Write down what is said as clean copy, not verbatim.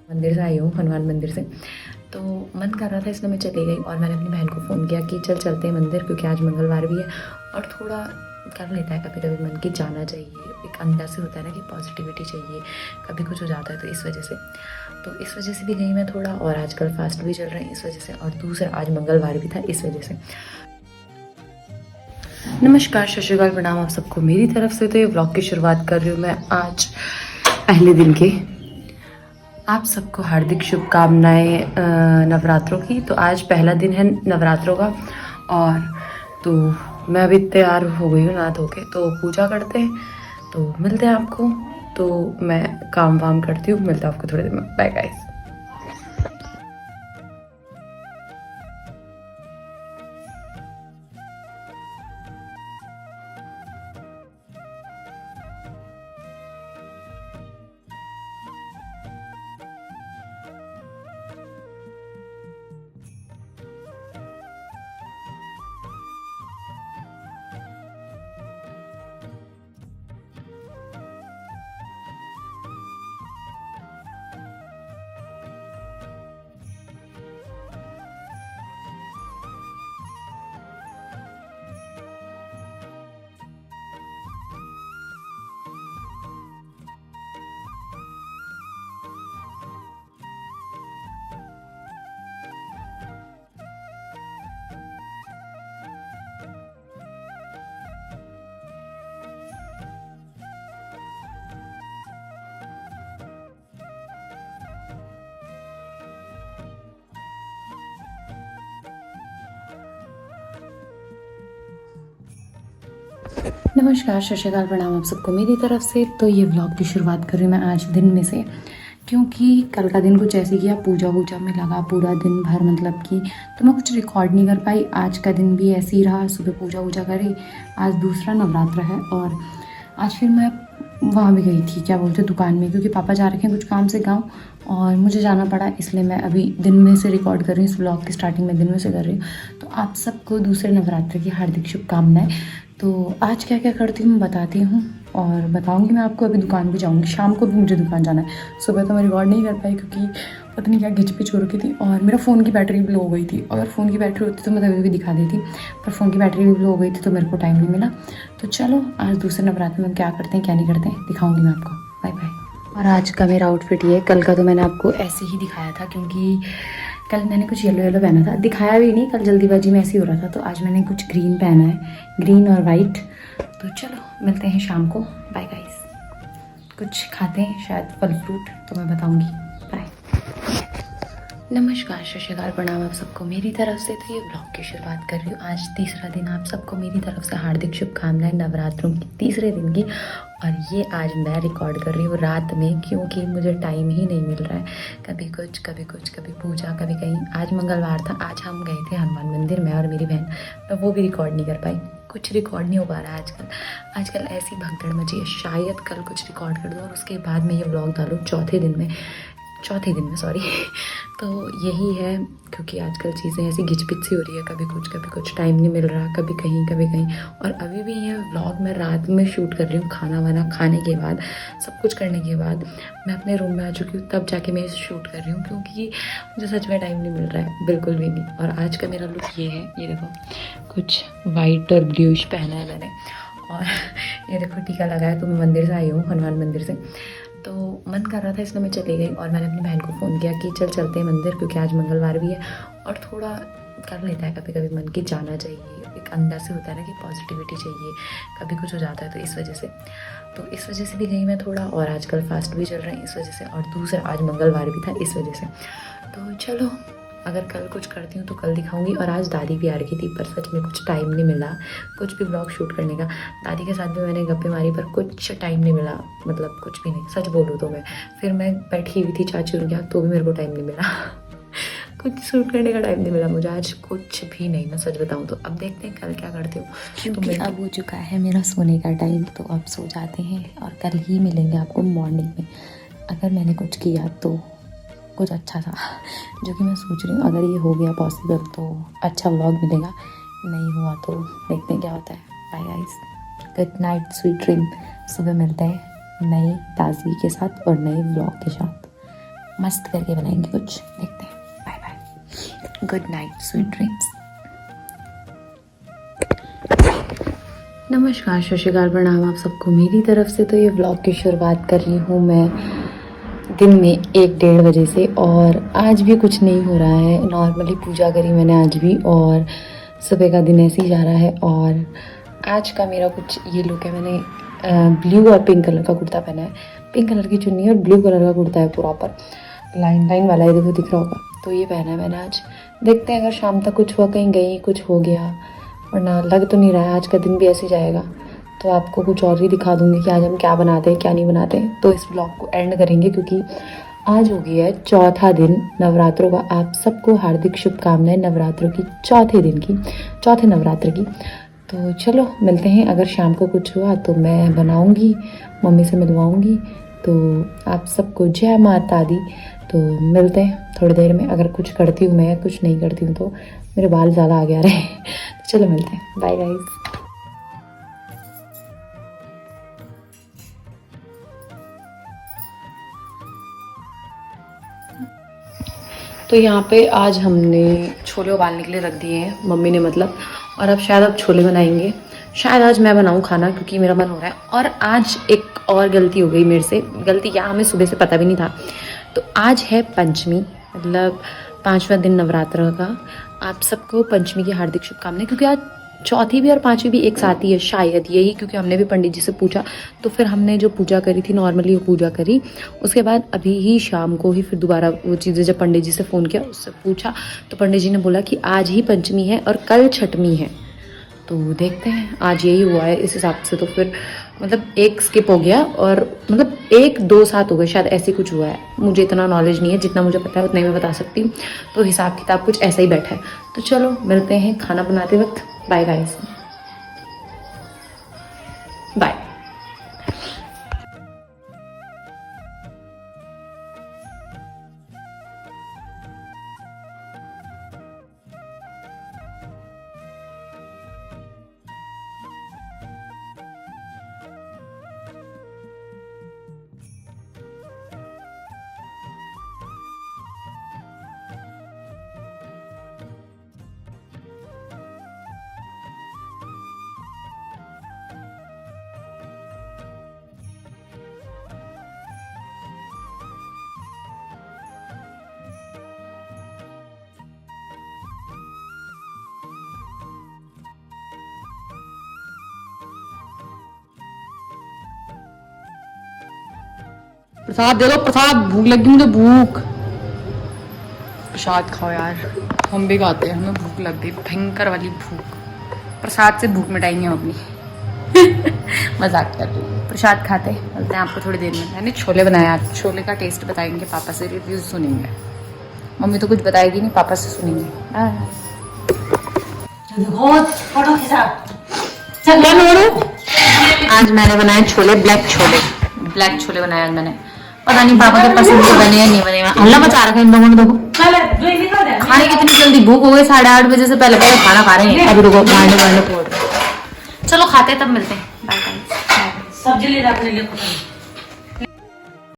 मंदिर से आई हूँ, हनुमान मंदिर से। तो मन कर रहा था इसलिए मैं चली गई और मैंने अपनी बहन को फ़ोन किया कि चल चलते हैं मंदिर, क्योंकि आज मंगलवार भी है और थोड़ा कर लेता है कभी कभी मन की जाना चाहिए। एक अंदर से होता है ना कि पॉजिटिविटी चाहिए, कभी कुछ हो जाता है तो इस वजह से। तो इस वजह से भी गई मैं थोड़ा, और आजकल फास्ट भी चल रहे हैं इस वजह से, और दूसरा आज मंगलवार भी था इस वजह से। नमस्कार, सत श्री अकाल, प्रणाम आप सबको मेरी तरफ से। तो ये व्लॉग की शुरुआत कर रही हूँ मैं आज पहले दिन के। आप सबको हार्दिक शुभकामनाएं नवरात्रों की। तो आज पहला दिन है नवरात्रों का, और तो मैं अभी तैयार हो गई हूँ नहा धो के, तो पूजा करते हैं, तो मिलते हैं आपको। तो मैं काम वाम करती हूँ, मिलता हूँ आपको थोड़ी देर में। Bye guys. नमस्कार, सत श्री अकाल, प्रणाम आप सबको मेरी तरफ से। तो ये व्लॉग की शुरुआत कर रही हूँ मैं आज दिन में से, क्योंकि कल का दिन कुछ ऐसे किया, पूजा वूजा में लगा पूरा दिन भर, मतलब कि तो मैं कुछ रिकॉर्ड नहीं कर पाई। आज का दिन भी ऐसे ही रहा, सुबह पूजा वूजा करी, आज दूसरा नवरात्र है। और आज फिर मैं वहाँ भी गई थी, क्या बोलते दुकान में, क्योंकि पापा जा रखे हैं कुछ काम से गाँव और मुझे जाना पड़ा, इसलिए मैं अभी दिन में से रिकॉर्ड कर रही हूँ। इस व्लॉग की स्टार्टिंग में दिन में से कर रही हूँ। तो आप सबको दूसरे नवरात्र की हार्दिक शुभकामनाएं। तो आज क्या क्या करती हूँ मैं बताती हूँ और बताऊँगी मैं आपको। अभी दुकान भी जाऊँगी, शाम को भी मुझे दुकान जाना है। सुबह तो मैं रिकॉर्ड नहीं कर पाई क्योंकि पता नहीं क्या घिच-पिच हो रखी थी, और मेरा फ़ोन की बैटरी भी लो हो गई थी। अगर फ़ोन की बैटरी होती तो मैं तभी भी दिखा देती, पर फ़ोन की बैटरी भी लो हो गई थी तो मेरे को टाइम नहीं मिला। तो चलो आज दूसरे नवरात्र में क्या करते हैं क्या नहीं करते हैं दिखाऊँगी मैं आपको। Bye bye. और आज का मेरा आउटफिट ये है, कल का तो मैंने आपको ऐसे ही दिखाया था, क्योंकि कल मैंने कुछ येलो येलो पहना था, दिखाया भी नहीं, कल जल्दीबाजी में ऐसे ही हो रहा था। तो आज मैंने कुछ ग्रीन पहना है, ग्रीन और वाइट। तो चलो मिलते हैं शाम को। Bye guys. कुछ खाते हैं शायद फल फ्रूट, तो मैं बताऊंगी। बाय। नमस्कार, सत श्री अकाल, प्रणाम आप सबको मेरी तरफ से। तो ये ब्लॉग की शुरुआत कर रही हूँ आज तीसरा दिन। आप सबको मेरी तरफ से हार्दिक शुभकामनाएं नवरात्रों की तीसरे दिन की। और ये आज मैं रिकॉर्ड कर रही हूँ रात में, क्योंकि मुझे टाइम ही नहीं मिल रहा है। कभी कुछ कभी कुछ, कभी पूजा कभी कहीं। आज मंगलवार था, आज हम गए थे हनुमान मंदिर, मैं और मेरी बहन, तो वो भी रिकॉर्ड नहीं कर पाई। कुछ रिकॉर्ड नहीं हो पा रहा है आजकल ऐसी भगदड़ मची है। शायद कल कुछ रिकॉर्ड कर दूँ और उसके बाद मैं ये व्लॉग डालूँ चौथे दिन में सॉरी। तो यही है, क्योंकि आजकल चीज़ें ऐसी घिच-पिच सी हो रही है, कभी कुछ टाइम नहीं मिल रहा, कभी कहीं। और अभी भी ये व्लॉग मैं रात में शूट कर रही हूँ, खाना वाना खाने के बाद, सब कुछ करने के बाद मैं अपने रूम में आ चुकी हूँ, तब जाके मैं इसे शूट कर रही हूँ, क्योंकि मुझे सच में टाइम नहीं मिल रहा है, बिल्कुल भी नहीं। और आज का मेरा लुक ये है, ये देखो कुछ वाइट और ब्लूइश पहना है मैंने, और ये देखो टीका लगाया। तो मैं मंदिर से आई हूँ, हनुमान मंदिर से। तो मन कर रहा था इसलिए मैं चली गई और मैंने अपनी बहन को फ़ोन किया कि चल चलते हैं मंदिर, क्योंकि आज मंगलवार भी है और थोड़ा कर लेता है कभी कभी मन की जाना चाहिए। एक अंदर से होता है ना कि पॉजिटिविटी चाहिए, कभी कुछ हो जाता है तो इस वजह से। तो इस वजह से भी गई मैं थोड़ा, और आजकल फास्ट भी चल रहे हैं इस वजह से, और दूसरा आज मंगलवार भी था इस वजह से। तो चलो अगर कल कुछ करती हूँ तो कल दिखाऊंगी। और आज दादी भी आ रही थी, पर सच में कुछ टाइम नहीं मिला कुछ भी ब्लॉग शूट करने का। दादी के साथ भी मैंने गप्पे मारी, पर कुछ टाइम नहीं मिला, मतलब कुछ भी नहीं, सच बोलूँ तो मैं। फिर मैं बैठी हुई थी चाची उनके यहाँ, तो भी मेरे को टाइम नहीं मिला। कुछ शूट करने का टाइम नहीं मिला मुझे आज, कुछ भी नहीं, मैं सच बताऊँ तो। अब देखते हैं कल क्या करती हूँ, क्योंकि अब हो चुका है मेरा सोने का टाइम, तो अब सो जाते हैं और कल ही मिलेंगे आपको मॉर्निंग में। अगर मैंने कुछ किया तो कुछ अच्छा था, जो कि मैं सोच रही हूँ, अगर ये हो गया पॉसिबल तो अच्छा व्लॉग मिलेगा, नहीं हुआ तो देखते हैं क्या होता है। Bye guys, good night, sweet dream. सुबह मिलते हैं नई ताजगी के साथ और नए व्लॉग के साथ। मस्त करके बनाएंगे कुछ, देखते हैं। Bye bye, good night, sweet dreams. नमस्कार, सत श्री अकाल, प्रणाम आप सबको मेरी तरफ से। तो ये व्लॉग की शुरुआत कर रही हूँ मैं दिन में 1-1:30 बजे से, और आज भी कुछ नहीं हो रहा है। नॉर्मली पूजा करी मैंने आज भी, और सुबह का दिन ऐसे ही जा रहा है। और आज का मेरा कुछ ये लुक है, मैंने ब्लू और पिंक कलर का कुर्ता पहना है, पिंक कलर की चुन्नी और ब्लू कलर का कुर्ता है, प्रॉपर लाइन लाइन वाला है, देखो दिख रहा होगा। तो ये पहना है मैंने आज। देखते हैं अगर शाम तक कुछ हुआ, कहीं गई कुछ हो गया, वरना लग तो नहीं रहा है आज का दिन भी ऐसे जाएगा। तो आपको कुछ और ही दिखा दूंगी कि आज हम क्या बनाते हैं क्या नहीं बनाते। तो इस ब्लॉग को एंड करेंगे क्योंकि आज हो गया है चौथा दिन नवरात्रों का। आप सबको हार्दिक शुभकामनाएं नवरात्रों की, चौथे नवरात्र की। तो चलो मिलते हैं। अगर शाम को कुछ हुआ तो मैं बनाऊंगी, मम्मी से मिलवाऊंगी। तो आप सबको जय माता दी। तो मिलते हैं थोड़ी देर में। अगर कुछ करती हूँ मैं, कुछ नहीं करती हूँ तो मेरे बाल ज़्यादा आगे आ रहे हैं। तो चलो मिलते हैं, बाय गाइस। तो यहाँ पे आज हमने छोले उबालने के लिए रख दिए हैं, मम्मी ने मतलब। और अब शायद छोले बनाएंगे, शायद आज मैं बनाऊँ खाना क्योंकि मेरा मन हो रहा है। और आज एक और गलती हो गई मेरे से, गलती क्या हमें सुबह से पता भी नहीं था। तो आज है पंचमी, मतलब 5वां दिन नवरात्र का। आप सबको पंचमी की हार्दिक शुभकामनाएं, क्योंकि आज चौथी भी और 5वीं भी एक साथ ही है शायद, यही, क्योंकि हमने भी पंडित जी से पूछा। तो फिर हमने जो पूजा करी थी नॉर्मली वो पूजा करी, उसके बाद अभी ही शाम को ही फिर दोबारा वो चीज़ें जब पंडित जी से फ़ोन किया, उससे पूछा तो पंडित जी ने बोला कि आज ही पंचमी है और कल छठवीं है। तो देखते हैं आज यही हुआ है इस हिसाब से। तो फिर मतलब एक स्किप हो गया, और मतलब 1-2 साथ हो गए शायद, ऐसे कुछ हुआ है। मुझे इतना नॉलेज नहीं है, जितना मुझे पता है उतना ही मैं बता सकती हूँ। तो हिसाब किताब कुछ ऐसा ही बैठा है। तो चलो मिलते हैं खाना बनाते वक्त। Bye guys, bye. प्रसाद दे दो, प्रसाद, भूख लगी मुझे, भूख। प्रसाद खाओ यार, हम भी खाते हैं, हमें भूख लग गई, भयंकर वाली भूख। प्रसाद से भूख मिटाएंगे हम अपनी। मजाक कर रही हूँ। प्रसाद खाते मिलते हैं आपको थोड़ी देर में। मैंने छोले बनाया आज, छोले का टेस्ट बताएंगे, पापा से रिव्यूज सुनेंगे। मम्मी तो कुछ बताएगी नहीं, पापा से सुनेंगे। आज मैंने बनाए छोले, ब्लैक छोले बनाए आज मैंने। पता नहीं पापा के पसंद के बने या नहीं बने। हल्ला मचा रखा है इन लोगों ने, देखो खाने की इतनी जल्दी भूख हो गई, 8:30 बजे से पहले खाना खा रहे हैं। अभी रुको, भांडे फोड़ रहे हैं। चलो खाते हैं, तब मिलते हैं। Bye bye. सब्जी ले अपने लिए।